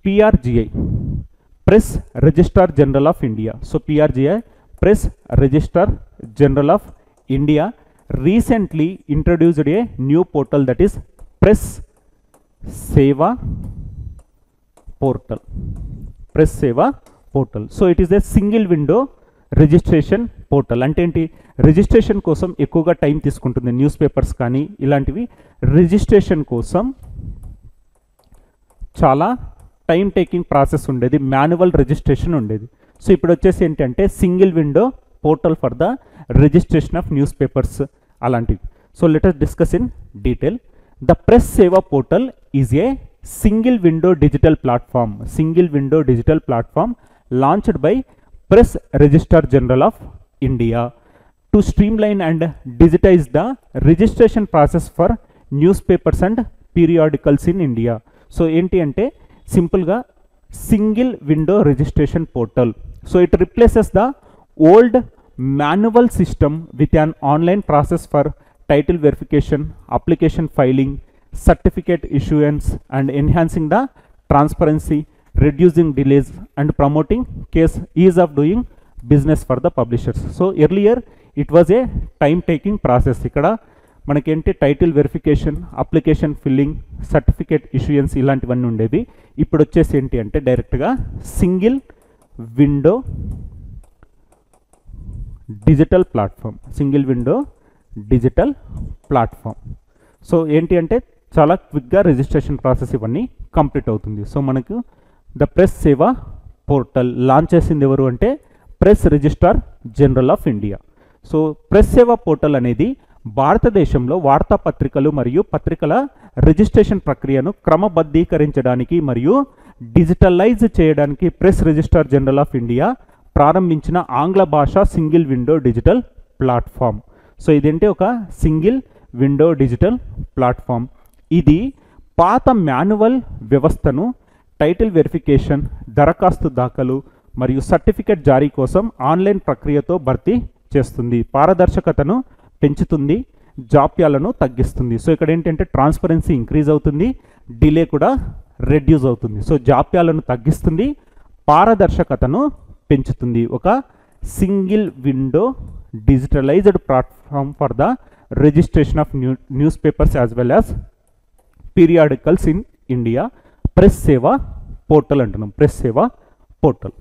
PRGI, Press Registrar General of India. So PRGI, Press Registrar General of India, recently introduced a new portal, that is Press Seva Portal. Press Seva Portal. So it is a single window registration portal. అంటే ఏంటి, registration కోసం ఎక్కువగా time తీసుకుంటుంది. News papers కానీ ఇలాంటివి registration కోసం చాలా time taking process ఉండేది, మాన్యువల్ రిజిస్ట్రేషన్ ఉండేది. సో ఇప్పుడు వచ్చేసి ఏంటంటే single window portal for the registration of news papers అలాంటివి. So let us discuss in detail. The press Seva portal is a single window digital platform. Single window digital platform launched by Press Registrar General of India to streamline and digitize the registration process for newspapers and periodicals in India. So enti ante simple ga single window registration portal. So it replaces the old manual system with an online process for title verification, application filing, certificate issuance, and enhancing the transparency, reducing delays, and promoting case ease of doing business for the publishers. So earlier it was a time taking process. ikkada manakenti title verification, application filling, certificate issuance ilantivanni undevi. Ippudu vachesi enti ante direct ga single window digital platform. Single window digital platform. So enti ante చాలా క్విక్గా registration process ఇవన్నీ complete అవుతుంది. So మనకు the press Seva portal launch చేసింది ఎవరు అంటే press registrar general of India. So press Seva portal అనేది భారతదేశంలో వార్తాపత్రికలు మరియు పత్రికల రిజిస్ట్రేషన్ ప్రక్రియను క్రమబద్ధీకరించడానికి మరియు డిజిటలైజ్ చేయడానికి press registrar general of India ప్రారంభించిన ఆంగ్ల భాష single window digital platform. So ఇదేంటి ఒక సింగిల్ విండో డిజిటల్ ప్లాట్ఫామ్. ఇది పాత మాన్యువల్ వ్యవస్థను టైటిల్ వెరిఫికేషన్, దరఖాస్తు దాఖలు మరియు సర్టిఫికెట్ జారీ కోసం ఆన్లైన్ ప్రక్రియతో భర్తీ చేస్తుంది. పారదర్శకతను పెంచుతుంది, జాప్యాలను తగ్గిస్తుంది. సో ఇక్కడ ఏంటంటే ట్రాన్స్పరెన్సీ ఇంక్రీజ్ అవుతుంది, డిలే కూడా రెడ్యూస్ అవుతుంది. సో జాప్యాలను తగ్గిస్తుంది, పారదర్శకతను పెంచుతుంది. ఒక single window digitalised platform for the registration of news papers as well as periodicals in India. Press Seva portal అంటున్నాం, ప్రెస్ సేవా పోర్టల్.